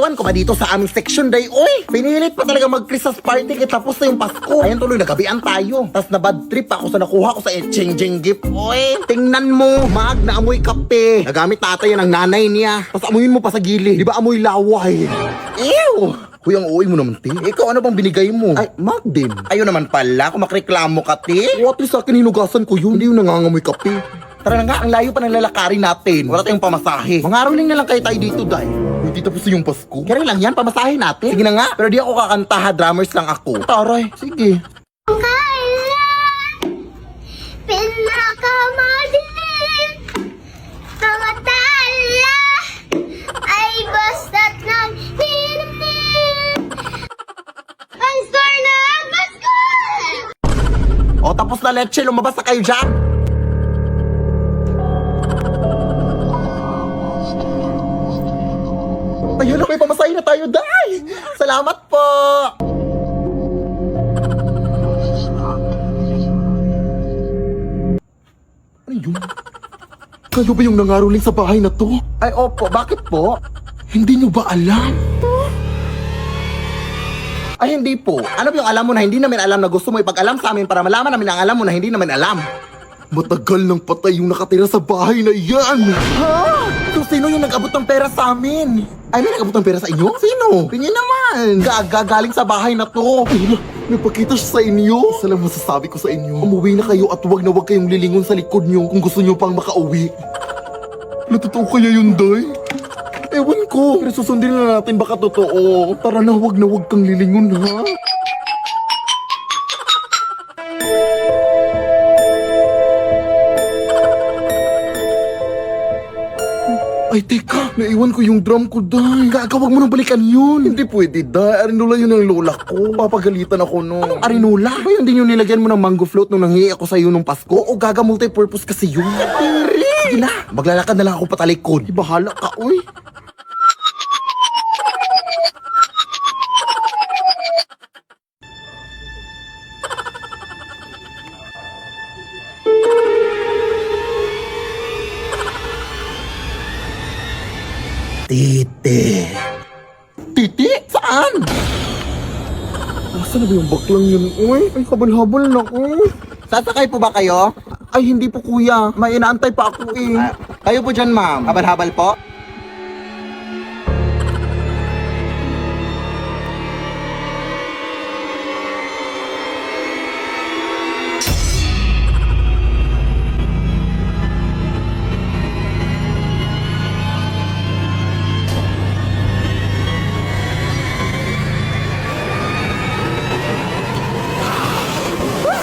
Ewan ko ba dito sa aming section day, oy! Pinilit pa talaga mag-Christmas party kaya tapos na yung Pasko. Ayan tuloy, nagabian tayo. Tapos na bad trip ako sa nakuha ko sa exchanging gift, oy! Tingnan mo, mag na amoy kape. Nagamit tatay yan ng nanay niya. Tapos amuyin mo pa sa gilid. Di ba amoy laway? Ew! Kuy, ang uwi mo naman, te. Ikaw, ano bang binigay mo? Ay, mag din. Ayun naman pala, kung makreklamo ka, te. What is sa akin, hinugasan ko yun. Hindi yung nangangamoy kape. Tara na nga, ang layo pa ng lalakarin natin. Wala tayong pamasahe. Mangaroling na lang kayo tayo dito, day. Hindi tapos yung Pasko. Kaya lang yan, pamasahe natin. Sige na nga, pero di ako kakanta ha, drummers lang ako. Taray, sige. Pinakamadilim mga tala ay basta't nang hinamnin ang store na Pasko! O, tapos na leche, lumabas na kayo dyan. Ayun na, may pamasahe na tayo, day. Salamat po. Ano yun? Kayo ba yung nangaroling sa bahay na to? Ay, opo. Bakit po? Hindi nyo ba alam? Ay, hindi po. Ano ba yung alam mo na hindi namin alam na gusto mo ipag-alam sa amin para malaman namin ang alam mo na hindi namin alam? Matagal nang patay yung nakatira sa bahay na yan! Ha? So, sino yung nag-abot ng pera sa amin? Ay, may nag-abot ng pera sa inyo? Sino? Tingin naman! Galing sa bahay na to! Ay, napakita siya sa inyo! Isa lang masasabi ko sa inyo. Umuwi na kayo at huwag na huwag kayong lilingon sa likod nyo kung gusto nyo pang makauwi. Natotoo kaya yun, day? Ewan ko. Pero susundin na natin baka totoo. Tara na, huwag kang lilingon, ha? Ay, teka, naiwan ko yung drum ko, day. Wag mo nang balikan yun. Hindi pwede, day. Arinola yun ang lola ko. Papagalitan ako, no. Anong arinola? Ba yun din yung nilagyan mo ng mango float nung nanghihi ako sa'yo nung Pasko? O gaga multi-purpose kasi yun? Sige na, maglalakad na lang ako patalikod. Bahala ka, uy. Titi. Titi? Saan? Nasaan na ba yung baklang yun? Uy, ay habal-habal na ko. Sasakay po ba kayo? Ay, hindi po kuya. May inaantay pa ako eh. Kayo po dyan, ma'am. Habal-habal po?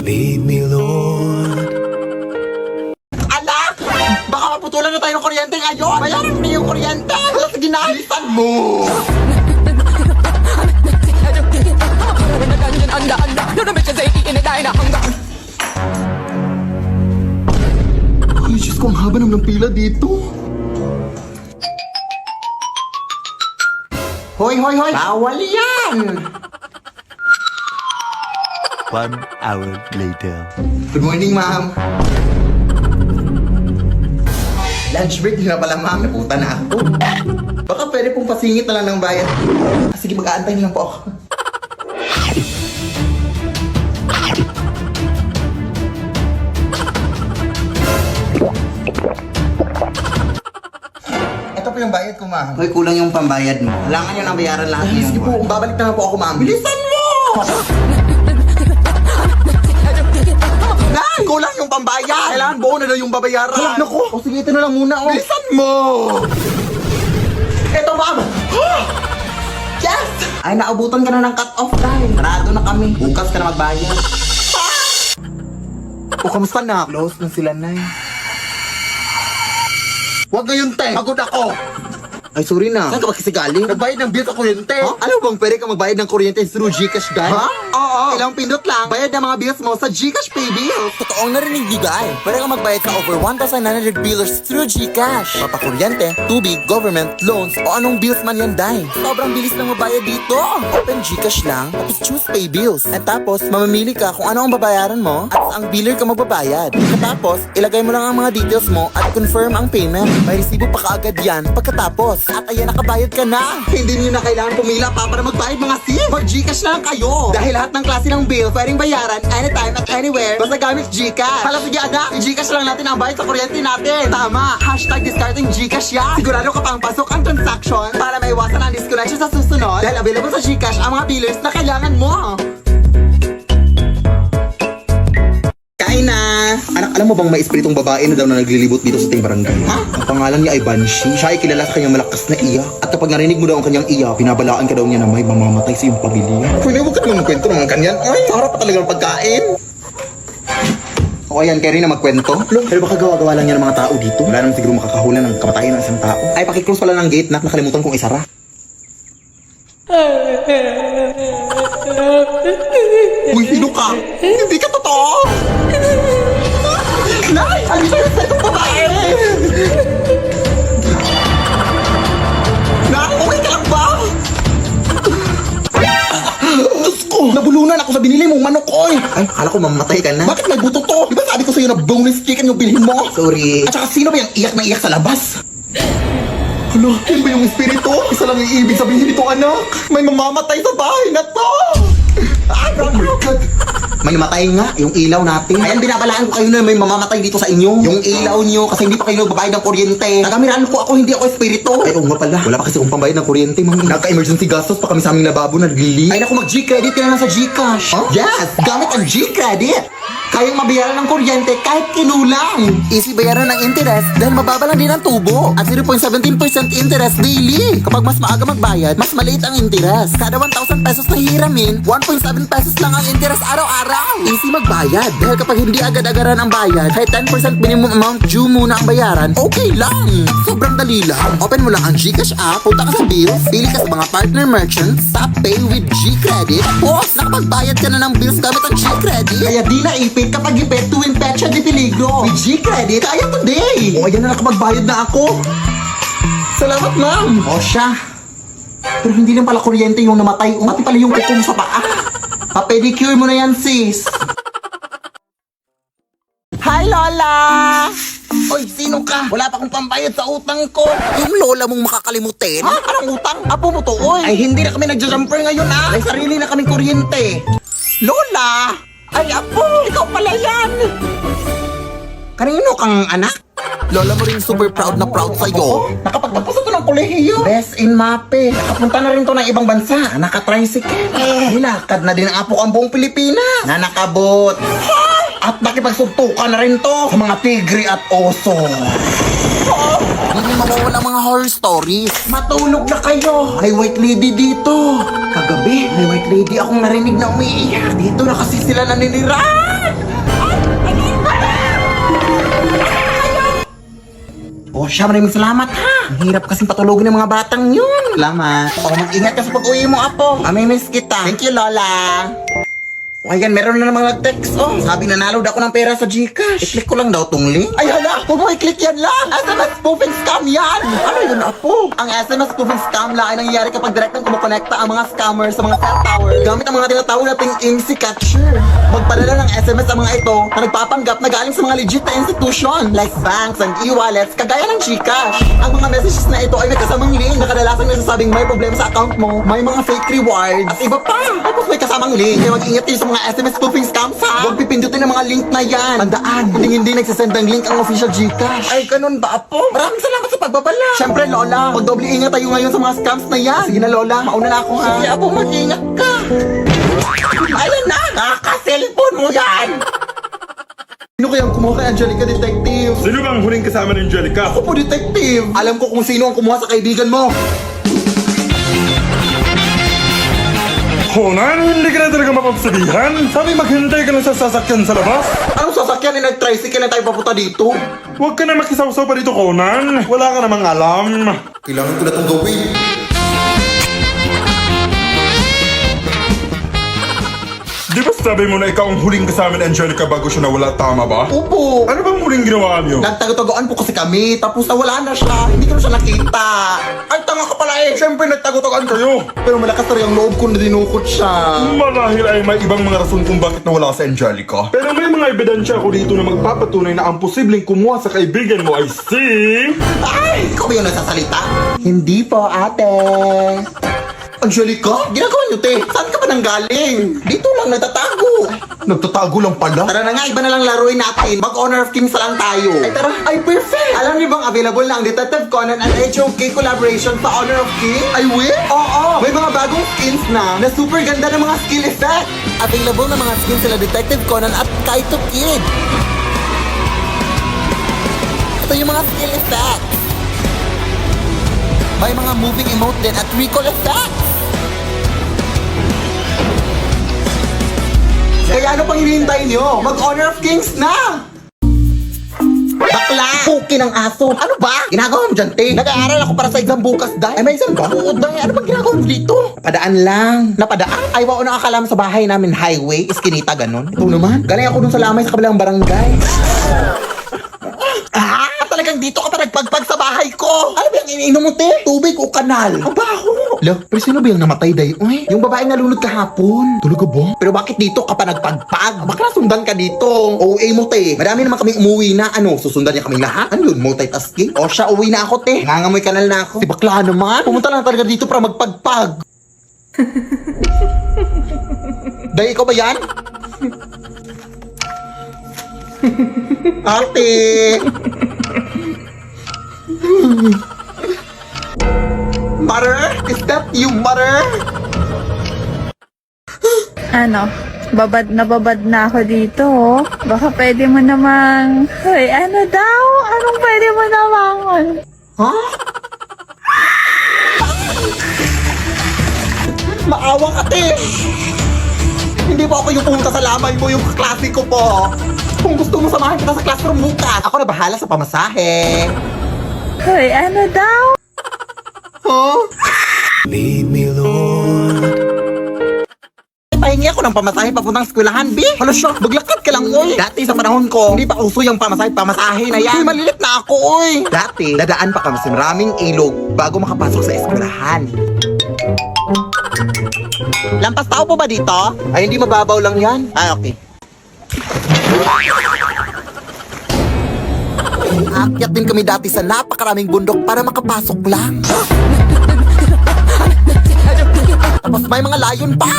Lead me, Lord. Anak! Baka maputulan na tayo ng kuryente ngayon! Bayaran mo na yung kuryente! Sige na, bilisan mo! Ay, Diyos ko, ang haba naman ng pila dito. Hoy! Bawal yan! 1 hour later. Good morning, ma'am. Lunch break na pala, ma'am. Naputa na ako. Baka pwede pong pasingit na lang ng bayad. Sige, mag-aantay na lang po ako. Ito po yung bayad ko, ma'am. Hoy, kulang yung pambayad mo. Kailangan nyo nang bayaran lahat yung sige po, babalik na po ako, ma'am. Bilisan mo! Nay! Kulang yung pambayad! Kailangan buo na daw yung babayaran! Naku! O sige, ito na lang muna, oh! Bilisan mo! Ito, ma'am! Yes! Ay, naabutan ka na ng cut-off, dahil. Parado na kami. Bukas ka na magbayad. O, kamusta na? Close na sila, Nay. Huwag ngayon, te! Pagod ako! Ay, sorry na. Saan ka ba kasi galing? Nagbayad ng bill sa kuryente. Huh? Alam mo bang pwede ka magbayad ng kuryente through Gcash, guys? Ha? Oo. Ilang pindot lang. Bayad ng mga bills mo sa Gcash Pay Bills. Totoong narinig ni Guy. Pwede ka magbayad sa over 1,900 billers through Gcash. Papakuryente, tubig, government, loans, o anong bills man yan, Day. Sobrang bilis lang mabayad dito. Open Gcash lang, tapos choose Pay Bills. At tapos, mamamili ka kung ano ang babayaran mo at ang biller ka magbabayad. Tapos, ilagay mo lang ang mga details mo at confirm ang payment. May resibo pa kaagad yan pagkatapos. Gcash. At ayan, nakabayad ka na. Hindi niyo na kailangan pumila pa para magbayad mga sis. Mag-Gcash na lang kayo. Dahil lahat ng klase ng bill pwedeng bayaran anytime at anywhere basta gamit Gcash. Hala, sige anak, i-Gcash lang natin ang bayad sa kuryente natin. Tama, hashtag discarding Gcash yan. Sigurado ka pang pasok ang transaction para maiwasan ang disconnection sa susunod. Dahil available sa Gcash ang mga billers na kailangan mo. Kain na! Anak, alam mo bang may espiritong babae na daw na naglilibot dito sa ating barangay? Ha? Ang pangalan niya ay Banshee. Siya ay kilala sa kanyang malakas na iyak. At kapag narinig mo daw ang kanyang iyak, pinabalaan ka daw niya na may mamamatay sa iyong pamilya. Pwede huwag ka naman kwento ng ganyan. Ay, sarap pa talaga ng pagkain. O ayan, kaya rin na magkwento. Pero baka gawa-gawa lang niya ng mga tao dito. Wala naman siguro makakahula ng kamatayan ng isang tao. Ay, pakiclose pala ng gate na nakalimutan kong isara. Uy, sino ka? Hindi ka totoo! Nay! Alis sa'yo sa itong babae! Nay! Okay ka lang ba? Diyos ko! Nabulunan ako sa binili mong manok, oy! Ay, kala ko mamamatay ka na. Bakit may buto to? Di ba sabi ko sa'yo na boneless chicken yung bilhin mo? Sorry. At saka sino ba yung iyak na iyak sa labas? Ano? Yun ba yung espiritu? Isa lang yung ibig sabihin nito, anak. May mamamatay sa bahay na to. Ay, oh my God. May namatay nga, yung ilaw natin. Ayan, binabalaan ko kayo na may mamamatay dito sa inyo. Yung ilaw nyo, kasi hindi pa kayo nagbabayad ng kuryente. Nagamiraan ko ako, hindi ako espiritu. Ay, oo nga pala. Wala pa kasi akong pambayad ng kuryente, mami. Nagka-emergency gastos pa kami sa aming lababo na naglili. Ay, naku, mag-G-credit ka na lang sa Gcash. Huh? Yes, gamit ang G-credit. Kayang mabayaran ng kuryente kahit kinulang. Easy bayaran ng interest dahil mababa lang din ang tubo. At 0.17% interest daily. Kapag mas maaga magbayad, mas maliit ang interest. Kada 1,000 pesos na hiramin, 1.7 pesos lang ang interest araw-araw. Easy magbayad dahil kapag hindi agad-agaran ang bayad, kahit 10% minimum amount due muna ang bayaran, okay lang. Sobrang dali lang. Open mo lang ang Gcash app, punta ka sa bills, pili ka sa mga partner merchants, tap pay with G-Credit. Tapos, nakapagbayad ka na ng bills gamit ang G-Credit. Kaya di na kapag ipet tuwing petsa di peligro. With G-Credit, kaya today. O, ayan na nakapagbayad na ako. Salamat, ma'am. O, siya. Pero hindi lang pala kuryente yung namatay. Pati pala yung kukom sa paa. Pa-pedicure mo na yan, sis. Hi, Lola! Oy, sino ka? Wala pa akong pambayad sa utang ko. Yung lola mong makakalimutin? Ha? Anong utang? Apo mo to, oy. Ay, hindi na kami nagja-jumper ngayon, ah. May sarili na kaming kuryente. Lola! Ay, apo! Ikaw pala yan! Kanino kang anak? Lola mo rin super proud na proud sa'yo. Nakapagtapos ito ng kolehiyo. Best in MAPE. Nakapunta na rin to ng ibang bansa. Naka-tricycle. Nilakad na din ang apo ang buong Pilipinas. Na nakabot. At nakipagsuntukan na rin to sa mga tigre at oso. Hindi mawawala mga horror stories. Matulog na kayo. May white lady dito. Kagabi, may white lady akong narinig na umiiyak. Dito na kasi sila naniniran. O siya, maraming salamat ha. Ang hirap kasing patulogin ng mga batang yun. Salamat. O, mag-ingat ka sa pag-uwi mo, apo. Amimiss kita. Thank you, Lola. O ayan, meron na namang nag-text. Oh, sabi nanalo daw ako ng pera sa Gcash. I-click ko lang daw tong link. Ay hala, huwag mo i-click yan lang. SMS spoofing scam yan. Ano yun, apo? Ang SMS spoofing scam lang ay nangyayari kapag direktang kumukonekta ang mga scammers sa mga cell tower gamit ang mga tinatawag nating IMSI catcher. Magpadala ng SMS ang mga ito na nagpapanggap na galing sa mga legit na institution like banks and e-wallets kagaya ng Gcash. Ang mga messages na ito ay nagkasamang link na kadalasang nagsasabing may problema sa account mo, may mga fake rewards, at iba pa. Tapos may kasamang link. Kaya mag-ingat kayo sa mga SMS spoofing scams ha. Huwag pipindutin ang mga link na yan. Tandaan, hindi nagsasend ng link ang official Gcash. Ay, ganun ba, apo? Maraming salamat sa pagbabala. Siyempre, Lola, mag-doble ingat tayo ngayon sa mga scams na yan. Sige na, Lola, mauna na ako ha. Sige, apo, mag-ingat ka. Ayan na, nakaka-cellphone mo yan. Sino kayang kumuha kay Angelica, detective? Sino bang huling kasama ni Angelica? Ako po, detective. Alam ko kung sino ang kumuha sa kaibigan mo. Conan, hindi ka na talaga mapagsabihan. Sabi maghintay ka lang sa sasakyan sa labas. Anong sasakyan? Nag-tricycle na tayo papunta dito. Huwag ka na makisawsaw pa dito, Conan. Wala ka namang alam. Kailangan ko na itong gawin. Di ba Sabi mo na ikaw ang huling kasama ni Angelica bago siya nawala, tama ba? Opo. Ano bang huling ginawa niyo? Nagtago-tagoan po kasi kami, tapos nawala na siya. Hindi ko na siya nakita. Ay, tanga ka pala eh. Siyempre nagtago-tagoan kayo. Pero malakas na rin ang loob ko na dinukot siya. Marahil ay may ibang mga rason kung bakit nawala si Angelica. Pero may mga ebidensya ako dito na magpapatunay na ang posibleng kumuha sa kaibigan mo ay si... Ay, ikaw ba yung nagsasalita? Hindi po, ate. Angelica, ginagawa niyo, te. Saan ka ba nanggaling? Dito lang nagtatago. Nagtatago lang pala? Tara na nga, iba na lang laruin natin. Mag-Honor of Kings na lang tayo. Ay, tara. Ay, perfect. Alam niyo bang available na ang Detective Conan at HOK collaboration sa Honor of Kings? Ay, wait? Oo. May mga bagong skins na super ganda ng mga skill effect. Available na mga skins sila Detective Conan at Kaito Kid. Ito yung mga skill effects. May mga moving emote din at recall effects. Kaya ano pang hinihintay nyo? Mag-Honor of Kings na! Bakla! Puki ng aso! Ano ba? Ginagawa mo dyan, te? Nag-aaral ako para sa exam bukas, day. Ay, may exam ba? Oo, day. Ano bang ginagawa mo dito? Napadaan lang. Napadaan? Ay, wao na akala mo sa bahay namin highway, iskinita, ganun. Ito naman. Galing ako dun sa lamay sa kabilang barangay. Talagang dito ka pa nagpagpag sa bahay ko. Ano ba yung iniinom mo, te? Tubig o kanal? Ang baho. Lo, pero sino ba yung namatay, day? Uy, yung babae nalunod kahapon. Talaga ba? Pero bakit dito ka pa nagpagpag? Bakla sundan ka dito. OA mo, te. Marami naman kaming umuwi na. Ano, susundan niya kaming lahat? Ano yun, multitasking? O siya, uwi na ako, te. Nangangamoy kanal na ako. Si bakla naman. Pumunta lang talaga dito para magpagpag. Day, ikaw ba yan? Ate! Mother? Is that you, mother? Ano? Babad na ako dito, oh. Baka pwede mo namang... Hoy, ano daw? Anong pwede mo namang... Ha? Maawa ka, te! Hindi po ako yung pumunta sa lamay mo, yung kaklase ko po. Kung gusto mo samahan kita sa classroom bukas, ako na bahala sa pamasahe. Hoy, ano daw? Huh? Lead me, Lord. Pahingi ako ng pamasahe papuntang eskwelahan, B. Hala siya, maglakad ka lang, oy. Dati sa panahon ko, hindi pa uso yung pamasahe na yan. Uy, malilit na ako, oy. Dati, dadaan pa kami sa maraming ilog bago makapasok sa eskwelahan. Lampas tao po ba dito? Ay, hindi mababaw lang yan. Ah, okay. Aakyat din kami dati sa napakaraming bundok para makapasok lang. Tapos may mga layon pa.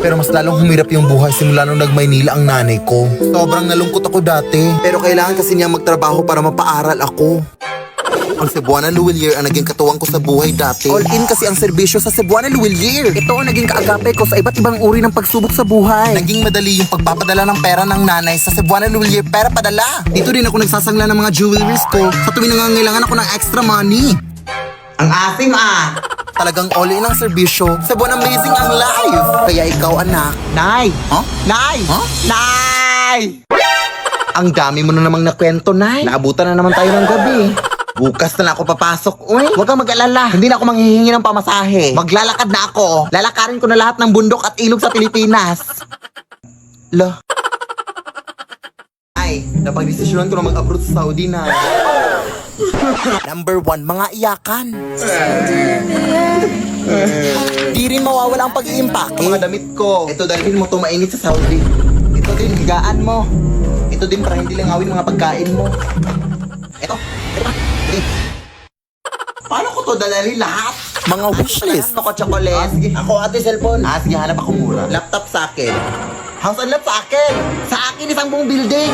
Pero mas lalong humirap yung buhay simula nung nag-Maynila ang nanay ko. Sobrang nalungkot ako dati. Pero kailangan kasi niya magtrabaho para mapaaral ako. Ang Cebuana Luwilier ang naging katuwang ko sa buhay dati. All-in kasi ang serbisyo sa Cebuana Luwilier. Ito ang naging kaagape ko sa iba't ibang uri ng pagsubok sa buhay. Naging madali yung pagpapadala ng pera ng nanay sa Cebuana Luwilier pera padala. Dito din ako nagsasangla ng mga jewelries ko sa tuwing nangangailangan ako ng extra money. Ang asim Talagang all-in ang serbisyo. Cebuana amazing ang life. Kaya ikaw anak. Nay! Huh? Nay! Huh? Nay! Ang dami mo na namang nakwento, Nay. Naabutan na naman tayo ng gabi. Bukas na lang ako papasok. Uy, huwag kang mag-alala. Hindi na ako manghihingi ng pamasahe. Maglalakad na ako. Lalakarin ko na lahat ng bundok at ilog sa Pilipinas. Lo. Ay, napag-desisyonan ko na mag-abroad sa Saudi na. Number 1, mga iyakan. Di rin mawawala ang pag-iimpake. Mga damit ko. Ito dalhin mo to mainit sa Saudi. Ito din higaan mo. Ito din para hindi langawin mga pagkain mo. Ito. Paano ko to dadalhin lahat? Mga wishlist. Ako chocolate. Sige. Ako ate cellphone. Sige, hanap ako mura. Laptop sa akin. House and lot sa akin. Sa akin isang buong building.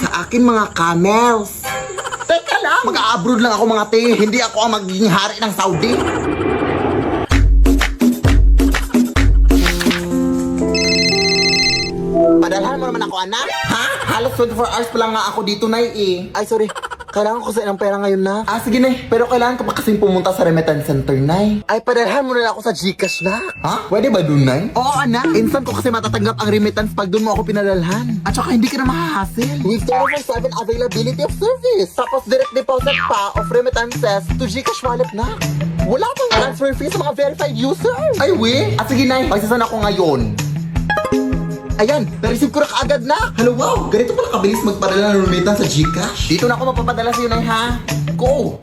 Sa akin mga camels. Teka lang. Mag-a-abroad lang ako mga te. Hindi ako ang magiging hari ng Saudi. Padalhan mo naman ako, anak. Ha? Halos 24 hours pa lang nga ako dito, Nay, eh. Ay, sorry. Kailangan ko sa ilang pera ngayon na. Sige na. Pero kailangan ka pa kasing pumunta sa remittance center, Nay. Ay, padalhan mo na ako sa Gcash na. Ha? Pwede ba dun, Nay? Oo, anak. Instant ko kasi matatanggap ang remittance pag dun mo ako pinadalhan. At saka hindi ka na mahahassle. With 24/7 availability of service. Tapos direct deposit pa of remittances to Gcash wallet na. wala pang transfer fee sa mga verified user. Ay, we? At sige, Nay. Pagsasan ako ngayon. Ayan, na-receive ko na kaagad na. Hello, wow. Ganito pala kabilis magpadala ng remittance sa GCash. Dito na ako mapapadala sa'yo, Nay, ha? Go!